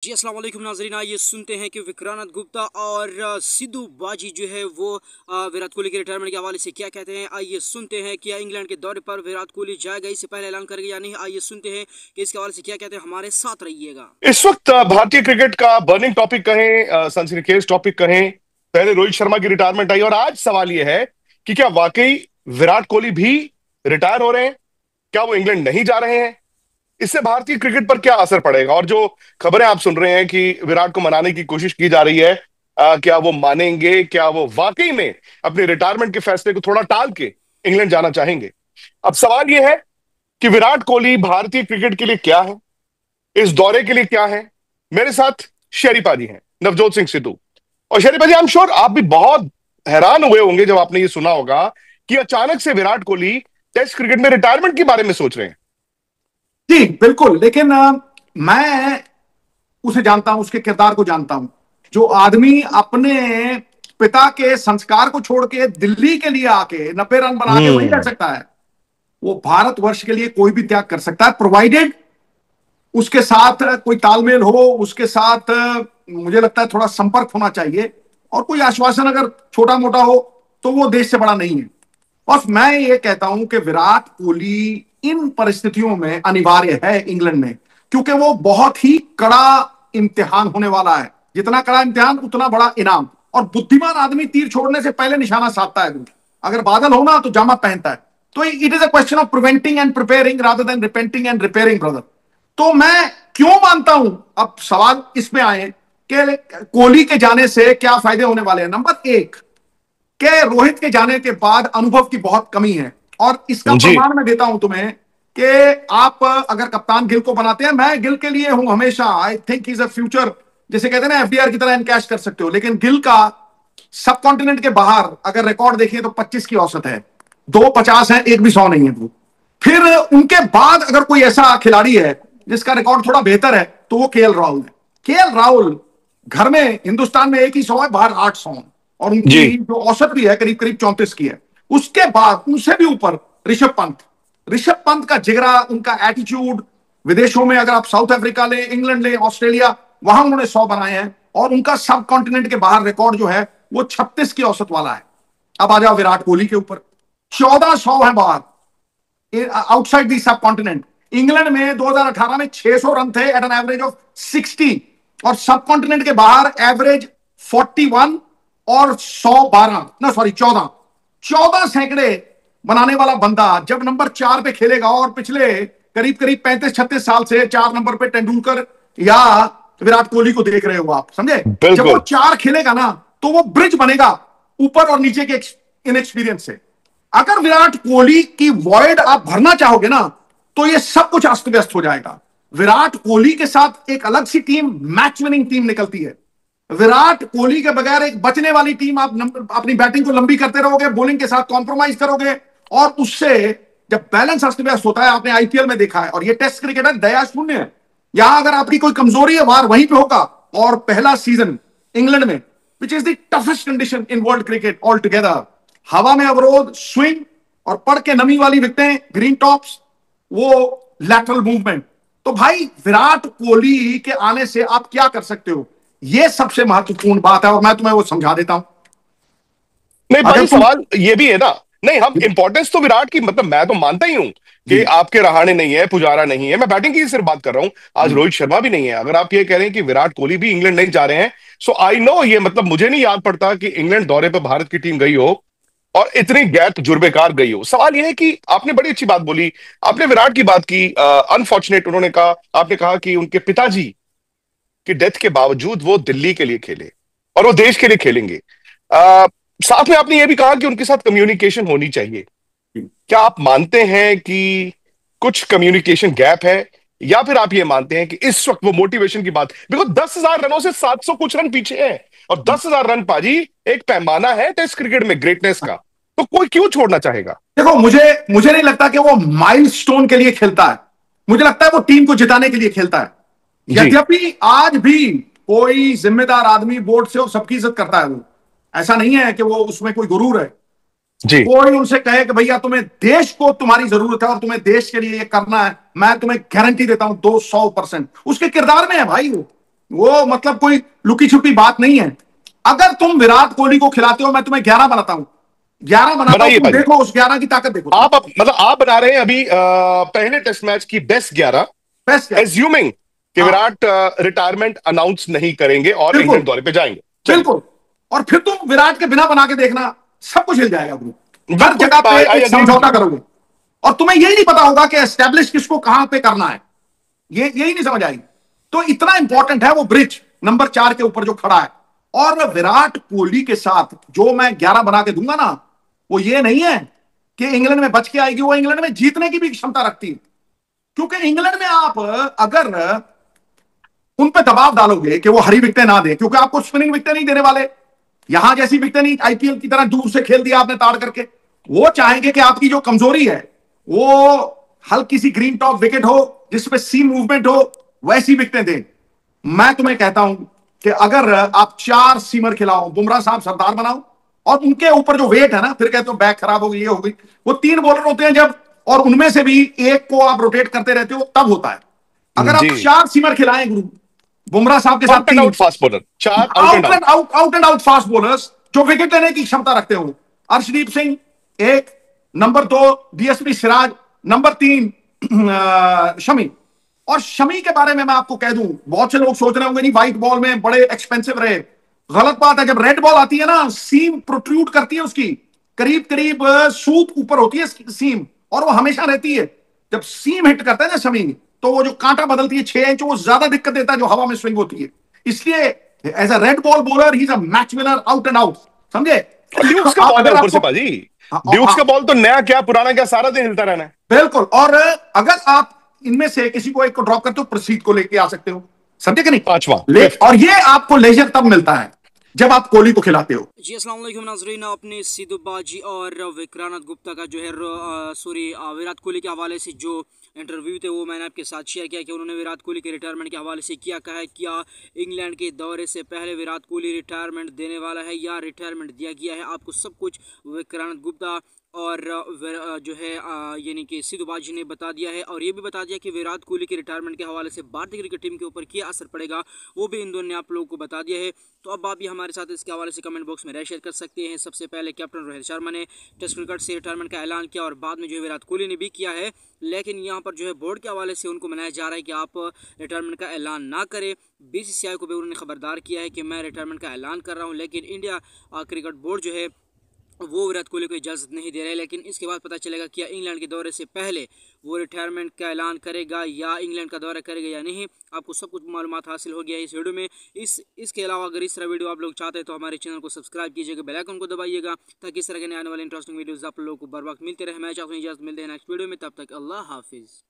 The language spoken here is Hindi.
जी अस्सलाम वालेकुम नाज़रीन। आइए सुनते हैं कि विक्रांत गुप्ता और सिद्धू बाजी जो है वो विराट कोहली के रिटायरमेंट के हवाले से क्या कहते हैं। आइए सुनते हैं कि इंग्लैंड के दौरे पर विराट कोहली जाएगा, इससे पहले ऐलान करेगा या नहीं। आइए सुनते हैं कि इसके हवाले से क्या कहते हैं। हमारे साथ रहिएगा। इस वक्त भारतीय क्रिकेट का बर्निंग टॉपिक कहें, सनसनीखेज टॉपिक कहें। पहले रोहित शर्मा की रिटायरमेंट आई और आज सवाल यह है कि क्या वाकई विराट कोहली भी रिटायर हो रहे हैं? क्या वो इंग्लैंड नहीं जा रहे हैं? इससे भारतीय क्रिकेट पर क्या असर पड़ेगा? और जो खबरें आप सुन रहे हैं कि विराट को मनाने की कोशिश की जा रही है, क्या वो मानेंगे? क्या वो वाकई में अपने रिटायरमेंट के फैसले को थोड़ा टाल के इंग्लैंड जाना चाहेंगे? अब सवाल यह है कि विराट कोहली भारतीय क्रिकेट के लिए क्या है, इस दौरे के लिए क्या है। मेरे साथ शरीफा जी हैं, नवजोत सिंह सिद्धू। और शरीफा जी, आई एम श्योर आप भी बहुत हैरान हुए होंगे जब आपने ये सुना होगा कि अचानक से विराट कोहली टेस्ट क्रिकेट में रिटायरमेंट के बारे में सोच रहे हैं। जी बिल्कुल। लेकिन मैं उसे जानता हूं, उसके किरदार को जानता हूं। जो आदमी अपने पिता के संस्कार को छोड़ के दिल्ली के लिए आके 90 रन बना के वहीं रह सकता है, वो भारतवर्ष के लिए कोई भी त्याग कर सकता है, प्रोवाइडेड उसके साथ कोई तालमेल हो, उसके साथ मुझे लगता है थोड़ा संपर्क होना चाहिए, और कोई आश्वासन अगर छोटा मोटा हो तो वो देश से बड़ा नहीं है। और मैं ये कहता हूं कि विराट कोहली इन परिस्थितियों में अनिवार्य है इंग्लैंड में, क्योंकि वो बहुत ही कड़ा इम्तिहान होने वाला है। जितना कड़ा इम्तिहान उतना बड़ा इनाम। और बुद्धिमान आदमी तीर छोड़ने से पहले निशाना साधता है। अगर बादल हो ना तो जामा पहनता है। तो it is a question of preventing and preparing rather than repenting and repairing, brother. तो मैं क्यों मानता हूं, अब सवाल इसमें आए कि कोहली के जाने से क्या फायदे होने वाले हैं। नंबर एक, के रोहित के जाने के बाद अनुभव की बहुत कमी है, और इसका जी। प्रमाण मैं देता हूं तुम्हें कि आप अगर कप्तान गिल को बनाते हैं, मैं गिल के लिए हूं हमेशा। I think is a future, जैसे कहते हैं ना, एफडीआर की तरह इनकैश कर सकते हो। लेकिन गिल का सब कॉन्टिनेंट के बाहर अगर रिकॉर्ड देखिए तो 25 की औसत है, 2 50 है, एक भी 100 नहीं है वो। फिर उनके बाद अगर कोई ऐसा खिलाड़ी है जिसका रिकॉर्ड थोड़ा बेहतर है तो वो केएल राहुल है। केएल राहुल घर में हिंदुस्तान में एक ही 100 है, बाहर 800 है, और जी। उनकी जो औसत भी है करीब करीब 34 की है। उसके बाद उनसे भी ऊपर ऋषभ पंत। ऋषभ पंत का जिगरा, उनका एटीट्यूड, विदेशों में अगर आप साउथ अफ्रीका ले, इंग्लैंड ले, ऑस्ट्रेलिया, वहां उन्होंने 100 बनाए हैं, और उनका सब कॉन्टिनेंट के बाहर रिकॉर्ड जो है वो 36 की औसत वाला है। अब आ जाओ विराट कोहली के ऊपर, 1400 है बाहर आउटसाइड दी सब कॉन्टिनेंट। इंग्लैंड में 2018 में 600 रन थे एट एन एवरेज ऑफ 60, और सब कॉन्टिनेंट के बाहर एवरेज 41 और 112, ना सॉरी 14 सैकड़े बनाने वाला बंदा जब नंबर 4 पे खेलेगा, और पिछले करीब करीब 35-36 साल से 4 नंबर पे तेंदुलकर या विराट कोहली को देख रहे हो आप, समझे। जब वो बिल्कुल। 4 खेलेगा ना तो वो ब्रिज बनेगा ऊपर और नीचे के इनएक्सपीरियंस से। अगर विराट कोहली की वॉइड आप भरना चाहोगे ना तो ये सब कुछ अस्त व्यस्त हो जाएगा। विराट कोहली के साथ एक अलग सी टीम, मैच विनिंग टीम निकलती है। विराट कोहली के बगैर एक बचने वाली टीम, आप अपनी बैटिंग को लंबी करते रहोगे, बॉलिंग के साथ कॉम्प्रोमाइज करोगे, और उससे जब बैलेंस अस्त व्यस्त होता है, आपने आईपीएल में देखा है, और ये टेस्ट क्रिकेट है, दया शून्य है। यहां अगर आपकी कोई कमजोरी है वार वहीं पे होगा। और पहला सीजन इंग्लैंड में, which is the toughest condition in world cricket all together, हवा में अवरोध, स्विंग, और पड़ के नमी वाली विकेटें, ग्रीन टॉप्स, वो लैटरल मूवमेंट। तो भाई विराट कोहली के आने से आप क्या कर सकते हो, ये सबसे महत्वपूर्ण बात है, और मैं तुम्हें वो समझा देता हूं। नहीं अगर भाई, तुम सवाल ये भी है ना। नहीं, हम इंपॉर्टेंस तो विराट की, मतलब मैं तो मानता ही हूं कि जी आपके रहाणे नहीं है, पुजारा नहीं है, मैं बैटिंग की सिर्फ बात कर रहा हूं। आज रोहित शर्मा भी नहीं है। अगर आप ये कह रहे हैं कि विराट कोहली भी इंग्लैंड नहीं जा रहे हैं, सो आई नो, ये मतलब मुझे नहीं याद पड़ता कि इंग्लैंड दौरे पर भारत की टीम गई हो और इतनी गैर तजुर्बेकार गई हो। सवाल यह है कि आपने बड़ी अच्छी बात बोली, आपने विराट की बात की। अनफॉर्चुनेट उन्होंने कहा, आपने कहा कि उनके पिताजी की डेथ के बावजूद वो दिल्ली के लिए खेले और वो देश के लिए खेलेंगे। साथ में आपने ये भी कहा कि उनके साथ कम्युनिकेशन होनी चाहिए। क्या आप मानते हैं कि कुछ कम्युनिकेशन गैप है, या फिर आप ये मानते हैं कि इस वक्त वो मोटिवेशन की बात, बिकॉज 10,000 रनों से 700 कुछ रन पीछे है, और 10,000 रन पाजी एक पैमाना है टेस्ट क्रिकेट में ग्रेटनेस का, तो कोई क्यों छोड़ना चाहेगा? देखो, मुझे मुझे नहीं लगता कि वो माइलस्टोन के लिए खेलता है। मुझे लगता है वो टीम को जिताने के लिए खेलता है। जी। यद्यपि आज भी कोई जिम्मेदार आदमी बोर्ड से और सबकी इज्जत करता है, वो ऐसा नहीं है कि वो उसमें कोई गुरूर है। जी। कोई उनसे कहे कि भैया तुम्हें देश को तुम्हारी जरूरत है और तुम्हें देश के लिए ये करना है, मैं तुम्हें गारंटी देता हूं 200%, उसके किरदार में है भाई वो। वो मतलब कोई लुकी छुपी बात नहीं है। अगर तुम विराट कोहली को खिलाते हो, मैं तुम्हें 11 बनाता हूं, 11 बनाता हूं, बनाइए तुम भाई। देखो उस 11 की ताकत देखो तुम। आप मतलब आप बना रहे हैं अभी पहले टेस्ट मैच की बेस्ट 11, बेस्ट 11। एज्यूमिंग कि हाँ विराट रिटायरमेंट अनाउंस नहीं करेंगे और बिल्कुल इंग्लैंड दौरे पे जाएंगे। चलिए, बिल्कुल। और फिर तुम विराट के बिना बना के देखना, सब कुछ हिल जाएगा ग्रुप। हर बिल्कुल, जगह पे आई एक एग्री विद समझौता यू। करोगे, और तुम्हें यही नहीं पता होगा कि एस्टेब्लिश किसको कहां पे करना है, ये यही नहीं समझ आएगी। तो इतना इंपॉर्टेंट है वो ब्रिज नंबर 4 के ऊपर जो खड़ा है। और विराट कोहली के साथ जो मैं 11 बना के दूंगा ना, वो ये नहीं है कि इंग्लैंड में बच के आएगी, वो इंग्लैंड में जीतने की भी क्षमता रखती है। क्योंकि इंग्लैंड में आप अगर उन पे दबाव डालोगे कि वो हरी विकेटें ना दे, क्योंकि आपको स्पिनिंग विकेटें नहीं देने वाले, यहां जैसी विकेटें नहीं, आईपीएल की तरह दूर से खेल दिया आपने ताड़ करके। वो चाहेंगे कि आपकी जो कमजोरी है वो हल्की सी ग्रीन टॉप विकेट हो जिसपे सीम मूवमेंट हो, वैसी विकेटें दें। मैं तुम्हें कहता हूं कि अगर आप 4 सीमर खिलाओ, बुमराह साहब सरदार बनाओ, और उनके ऊपर जो वेट है ना, फिर कहते हो बैक खराब हो गई, ये हो गई। वो 3 बॉलर होते हैं जब, और उनमें से भी एक को आप रोटेट करते रहते हो, तब होता है। अगर आप जी, 4 सीमर खिलाएं गुरु, बुमराह साहब के साथ out and 3 out fast bowler, 4 out and out and out. Out, out and out fast bowlers जो विकेट लेने की क्षमता रखते हो, अर्शदीप सिंह एक, number 2 DSP Siraj, number 3 Shami. और शमी के बारे में मैं आपको कह दूं, बहुत से लोग सोच रहे होंगे नहीं व्हाइट बॉल में बड़े एक्सपेंसिव रहे, गलत बात है। जब रेड बॉल आती है ना, सीम प्रोट्रूड करती है उसकी, करीब करीब सूत ऊपर होती है सीम, और वो हमेशा रहती है। जब सीम हिट करता है ना शमी, तो वो जो कांटा बदलती है 6 इंच, वो ज्यादा दिक्कत देता है जो हवा में स्विंग होती है। इसलिए as a red ball bowler he is a match winner, out and out, समझे। और ड्यूक्स का बॉल है अगर ऊपर आपको, से पाजी। हाँ, ड्यूक्स हाँ, का बॉल तो नया क्या पुराना क्या सारा दिन हिलता रहना है। बिल्कुल। और अगर आप इनमें से किसी को एक को ड्रॉप करते हो, प्रसीद को लेके आ सकते हो, समझे कि नहीं। पांचवा, ले, फिफ्थ। और ये आपको लेजर तब मिलता है जब आप कोहली को खिलाते हो। जी अस्सलाम वालेकुम नाज़रीन, अपने सिद्धू बाजी और विक्रांत गुप्ता का जो है विराट कोहली के हवाले से जो इंटरव्यू थे वो मैंने आपके साथ शेयर किया कि उन्होंने विराट कोहली के रिटायरमेंट के हवाले से क्या कहा है। क्या इंग्लैंड के दौरे से पहले विराट कोहली रिटायरमेंट देने वाला है या रिटायरमेंट दिया गया है, आपको सब कुछ विक्रांत गुप्ता और जो है यानी कि सिद्धू बाजी ने बता दिया है। और ये भी बता दिया कि विराट कोहली के रिटायरमेंट के हवाले से भारतीय क्रिकेट टीम के ऊपर क्या असर पड़ेगा, वो भी इन दोनों ने आप लोगों को बता दिया है। तो अब आप भी हमारे साथ इसके हवाले से कमेंट बॉक्स में राय शेयर कर सकते हैं। सबसे पहले कैप्टन रोहित शर्मा ने टेस्ट क्रिकेट से रिटायरमेंट का ऐलान किया और बाद में जो है विराट कोहली ने भी किया है, लेकिन यहाँ पर जो है बोर्ड के हवाले से उनको मनाया जा रहा है कि आप रिटायरमेंट का ऐलान ना करें। बीसीसीआई को भी उन्होंने खबरदार किया है कि मैं रिटायरमेंट का ऐलान कर रहा हूँ, लेकिन इंडिया क्रिकेट बोर्ड जो है वो विराट कोहली को इजाज़त नहीं दे रहा है। लेकिन इसके बाद पता चलेगा क्या इंग्लैंड के दौरे से पहले वो रिटायरमेंट का ऐलान करेगा या इंग्लैंड का दौरा करेगा या नहीं। आपको सब कुछ मालूमात हासिल हो गया है इस वीडियो में। इसके अलावा अगर इस तरह वीडियो आप लोग चाहते हैं तो हमारे चैनल को सब्सक्राइब कीजिएगा, बेल आइकन को दबाइएगा, ताकि इस तरह के आने वाले इंटरेस्टिंग वीडियोज़ आप लोगों को बर वक्त मिलते रहे। मैं चाहता हूँ इजाज़त मिलते हैं नेक्स्ट वीडियो में, तब तक अल्लाह हाफिज़।